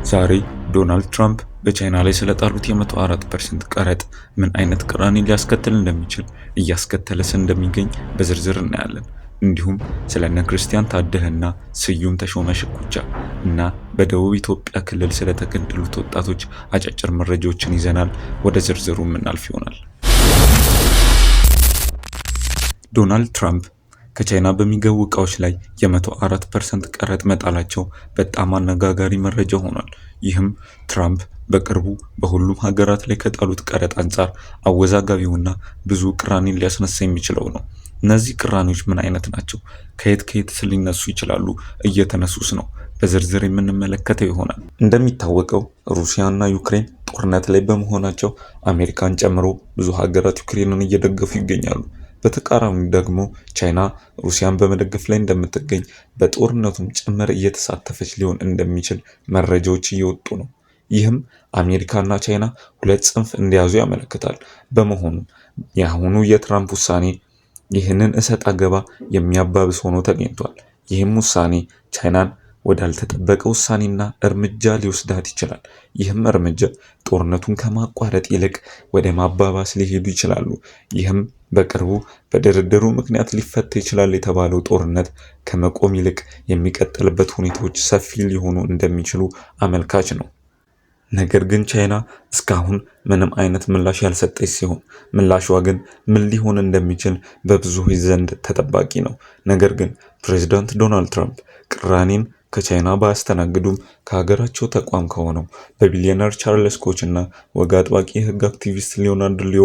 ዛሬ ዶናልድ ትራምፕ በቻይና ላይ ስለጣሉት የ104% ቀረጥ ምን አይነት ቅራኔ ሊያስከትል እንደሚችል እያስከተለስ እንደሚገኝ በዝርዝር እናያለን። እንዲሁም ስለነ ክርስቲያን ታደለና ስዩም ተሾመ ሽኩቻ እና በደቡብ ኢትዮጵያ ክልል ስለተገደሉት ወጣቶች አጫጭር መረጃዎችን ይዘናል። ወደ ዝርዝሩ የምናልፍ ይሆናል። ዶናልድ ትራምፕ ከቻይና በሚገቡ እቃዎች ላይ የ104% ቀረጥ መጣላቸው በጣም አነጋጋሪ መረጃ ሆኗል። ይህም ትራምፕ በቅርቡ በሁሉም ሀገራት ላይ ከጣሉት ቀረጥ አንጻር አወዛጋቢውና ብዙ ቅራኔን ሊያስነሳ የሚችለው ነው። እነዚህ ቅራኔዎች ምን አይነት ናቸው? ከየት ሊነሱ ይችላሉ? እየተነሱስ ነው? በዝርዝር የምንመለከተው ይሆናል። እንደሚታወቀው ሩሲያና ዩክሬን ጦርነት ላይ በመሆናቸው አሜሪካን ጨምሮ ብዙ ሀገራት ዩክሬንን እየደገፉ ይገኛሉ። በተቃራኒው ደግሞ ቻይና ሩሲያን በመደገፍ ላይ እንደምትገኝ በጦርነቱም ጭምር እየተሳተፈች ሊሆን እንደሚችል መረጃዎች እየወጡ ነው። ይህም አሜሪካና ቻይና ሁለት ጽንፍ እንደያዙ ያመለክታል። በመሆኑም የአሁኑ የትራምፕ ውሳኔ ይህንን እሰጥ አገባ የሚያባብስ ሆኖ ተገኝቷል። ይህም ውሳኔ ቻይናን ወዳልተጠበቀ ውሳኔና እርምጃ ሊወስዳት ይችላል። ይህም እርምጃ ጦርነቱን ከማቋረጥ ይልቅ ወደ ማባባስ ሊሄዱ ይችላሉ። ይህም በቅርቡ በድርድሩ ምክንያት ሊፈታ ይችላል የተባለው ጦርነት ከመቆም ይልቅ የሚቀጥልበት ሁኔታዎች ሰፊ ሊሆኑ እንደሚችሉ አመልካች ነው። ነገር ግን ቻይና እስካሁን ምንም አይነት ምላሽ ያልሰጠች ሲሆን ምላሿ ግን ምን ሊሆን እንደሚችል በብዙዎች ዘንድ ተጠባቂ ነው። ነገር ግን ፕሬዝዳንት ዶናልድ ትራምፕ ቅራኔን ከቻይና ባያስተናግዱም ከሀገራቸው ተቋም ከሆነው በቢሊዮነር ቻርልስ ኮች እና ወግ አጥባቂ የህግ አክቲቪስት ሊዮናርዶ ሊዮ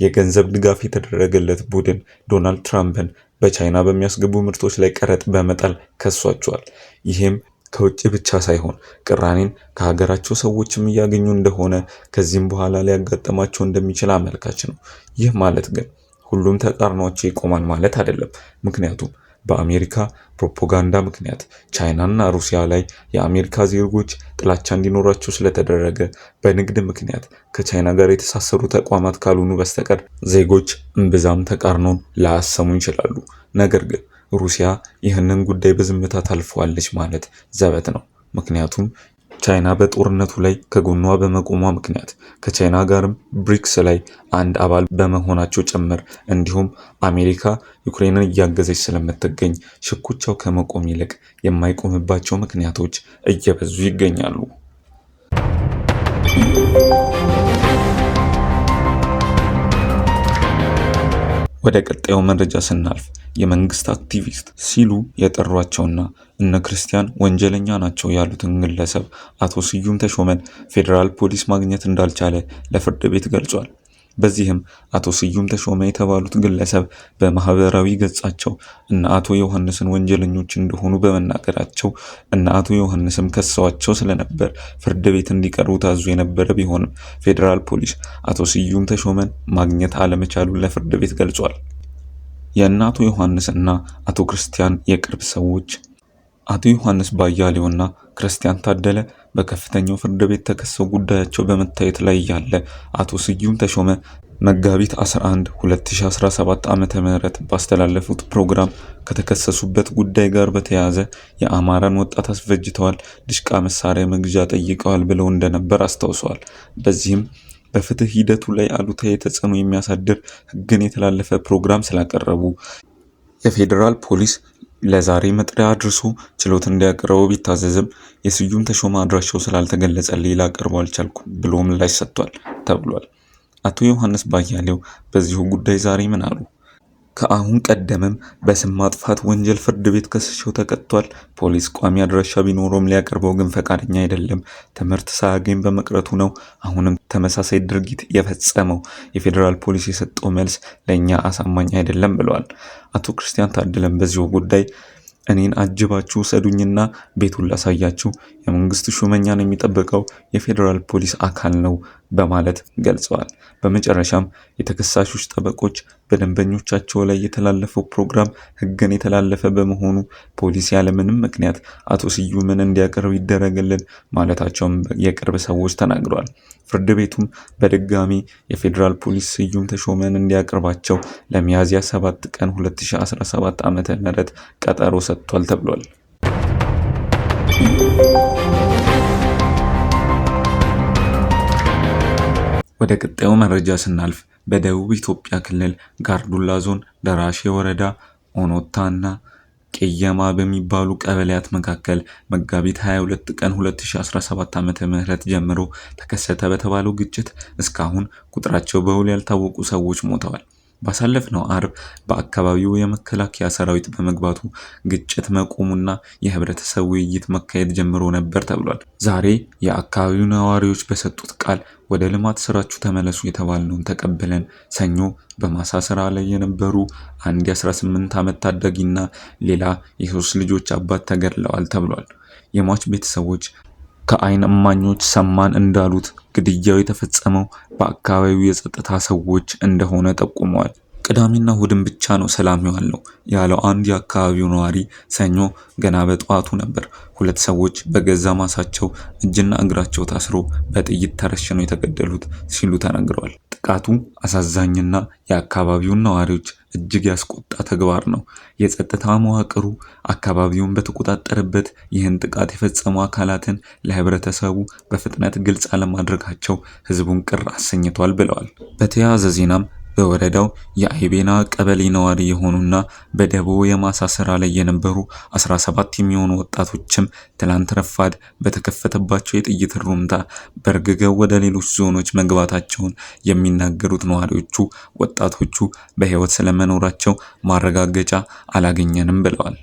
የገንዘብ ድጋፍ የተደረገለት ቡድን ዶናልድ ትራምፕን በቻይና በሚያስገቡ ምርቶች ላይ ቀረጥ በመጣል ከሷቸዋል። ይህም ከውጭ ብቻ ሳይሆን ቅራኔን ከሀገራቸው ሰዎችም እያገኙ እንደሆነ ከዚህም በኋላ ሊያጋጥማቸው እንደሚችል አመልካች ነው። ይህ ማለት ግን ሁሉም ተቃርኗቸው ይቆማል ማለት አይደለም። ምክንያቱም በአሜሪካ ፕሮፓጋንዳ ምክንያት ቻይናና ሩሲያ ላይ የአሜሪካ ዜጎች ጥላቻ እንዲኖራቸው ስለተደረገ በንግድ ምክንያት ከቻይና ጋር የተሳሰሩ ተቋማት ካልሆኑ በስተቀር ዜጎች እምብዛም ተቃርኖን ላያሰሙ ይችላሉ። ነገር ግን ሩሲያ ይህንን ጉዳይ በዝምታ ታልፈዋለች ማለት ዘበት ነው። ምክንያቱም ቻይና በጦርነቱ ላይ ከጎኗ በመቆሟ ምክንያት ከቻይና ጋርም ብሪክስ ላይ አንድ አባል በመሆናቸው ጭምር እንዲሁም አሜሪካ ዩክሬንን እያገዘች ስለምትገኝ ሽኩቻው ከመቆም ይልቅ የማይቆምባቸው ምክንያቶች እየበዙ ይገኛሉ። ወደ ቀጣዩ መረጃ ስናልፍ የመንግስት አክቲቪስት ሲሉ የጠሯቸውና እነ ክርስቲያን ወንጀለኛ ናቸው ያሉትን ግለሰብ አቶ ስዩም ተሾመን ፌዴራል ፖሊስ ማግኘት እንዳልቻለ ለፍርድ ቤት ገልጿል። በዚህም አቶ ስዩም ተሾመ የተባሉት ግለሰብ በማህበራዊ ገጻቸው እነ አቶ ዮሐንስን ወንጀለኞች እንደሆኑ በመናገራቸው እነ አቶ ዮሐንስም ከሰዋቸው ስለነበር ፍርድ ቤት እንዲቀርቡ ታዞ የነበረ ቢሆንም ፌዴራል ፖሊስ አቶ ስዩም ተሾመን ማግኘት አለመቻሉን ለፍርድ ቤት ገልጿል። የእነ አቶ ዮሐንስ እና አቶ ክርስቲያን የቅርብ ሰዎች አቶ ዮሐንስ ባያሌውና ክርስቲያን ታደለ በከፍተኛው ፍርድ ቤት ተከሰው ጉዳያቸው በመታየት ላይ ያለ አቶ ስዩም ተሾመ መጋቢት 11 2017 ዓ.ም ባስተላለፉት ፕሮግራም ከተከሰሱበት ጉዳይ ጋር በተያያዘ የአማራን ወጣት አስፈጅተዋል፣ ድሽቃ መሳሪያ መግዣ ጠይቀዋል ብለው እንደነበር አስታውሰዋል። በዚህም በፍትህ ሂደቱ ላይ አሉታዊ ተጽዕኖ የሚያሳድር ህግን የተላለፈ ፕሮግራም ስላቀረቡ የፌዴራል ፖሊስ ለዛሬ መጥሪያ አድርሶ ችሎት እንዲያቀርቡ ቢታዘዝም የስዩም ተሾመ አድራሻው ስላልተገለጸ ሌላ ቀርቦ አልቻልኩም ብሎ ምላሽ ሰጥቷል ተብሏል። አቶ ዮሐንስ ባያሌው በዚሁ ጉዳይ ዛሬ ምን አሉ? ከአሁን ቀደምም በስም ማጥፋት ወንጀል ፍርድ ቤት ከስሸው ተቀጥቷል። ፖሊስ ቋሚ አድራሻ ቢኖረውም ሊያቀርበው ግን ፈቃደኛ አይደለም። ትምህርት ሳያገኝ በመቅረቱ ነው አሁንም ተመሳሳይ ድርጊት የፈጸመው። የፌዴራል ፖሊስ የሰጠው መልስ ለኛ አሳማኝ አይደለም ብለዋል። አቶ ክርስቲያን ታደለም በዚሁ ጉዳይ እኔን አጅባችሁ ሰዱኝና ቤቱን ላሳያችሁ፣ የመንግስት ሹመኛን የሚጠብቀው የፌዴራል ፖሊስ አካል ነው በማለት ገልጸዋል። በመጨረሻም የተከሳሾች ጠበቆች በደንበኞቻቸው ላይ የተላለፈው ፕሮግራም ህግን የተላለፈ በመሆኑ ፖሊስ ያለምንም ምክንያት አቶ ስዩምን እንዲያቀርብ ይደረግልን ማለታቸውም የቅርብ ሰዎች ተናግረዋል። ፍርድ ቤቱም በድጋሚ የፌዴራል ፖሊስ ስዩም ተሾመን እንዲያቀርባቸው ለሚያዝያ 7 ቀን 2017 ዓ.ም ቀጠሮ ሰጥቷል ተብሏል። ወደ ቀጣዩ መረጃ ስናልፍ በደቡብ ኢትዮጵያ ክልል ጋርዱላ ዞን ደራሼ ወረዳ ኦኖታ እና ቄየማ በሚባሉ ቀበሌያት መካከል መጋቢት 22 ቀን 2017 ዓ.ም ጀምሮ ተከሰተ በተባለው ግጭት እስካሁን ቁጥራቸው በውል ያልታወቁ ሰዎች ሞተዋል። ባሳለፍነው አርብ በአካባቢው የመከላከያ ሰራዊት በመግባቱ ግጭት መቆሙና የህብረተሰብ ውይይት መካሄድ ጀምሮ ነበር ተብሏል። ዛሬ የአካባቢው ነዋሪዎች በሰጡት ቃል ወደ ልማት ስራችሁ ተመለሱ የተባልነውን ተቀብለን ሰኞ በማሳ ስራ ላይ የነበሩ አንድ የ18 ዓመት ታዳጊና ሌላ የ3 ልጆች አባት ተገድለዋል ተብሏል። የሟች ቤተሰቦች ከዓይን እማኞች ሰማን እንዳሉት ግድያው የተፈጸመው በአካባቢው የጸጥታ ሰዎች እንደሆነ ጠቁመዋል። ቅዳሜና እሁድን ብቻ ነው ሰላም የዋለው ያለው አንድ የአካባቢው ነዋሪ ሰኞ ገና በጠዋቱ ነበር ሁለት ሰዎች በገዛ ማሳቸው እጅና እግራቸው ታስሮ በጥይት ተረሽነው የተገደሉት ሲሉ ተናግረዋል። ጥቃቱ አሳዛኝና የአካባቢውን ነዋሪዎች እጅግ ያስቆጣ ተግባር ነው። የጸጥታ መዋቅሩ አካባቢውን በተቆጣጠረበት ይህን ጥቃት የፈጸሙ አካላትን ለህብረተሰቡ በፍጥነት ግልጽ አለማድረጋቸው ህዝቡን ቅር አሰኝቷል ብለዋል። በተያያዘ ዜናም በወረዳው የአይቤና ቀበሌ ነዋሪ የሆኑና በደቦ የማሳ ስራ ላይ የነበሩ 17 የሚሆኑ ወጣቶችም ትላንት ረፋድ በተከፈተባቸው የጥይት ሩምታ በርግገው ወደ ሌሎች ዞኖች መግባታቸውን የሚናገሩት ነዋሪዎቹ ወጣቶቹ በህይወት ስለመኖራቸው ማረጋገጫ አላገኘንም ብለዋል።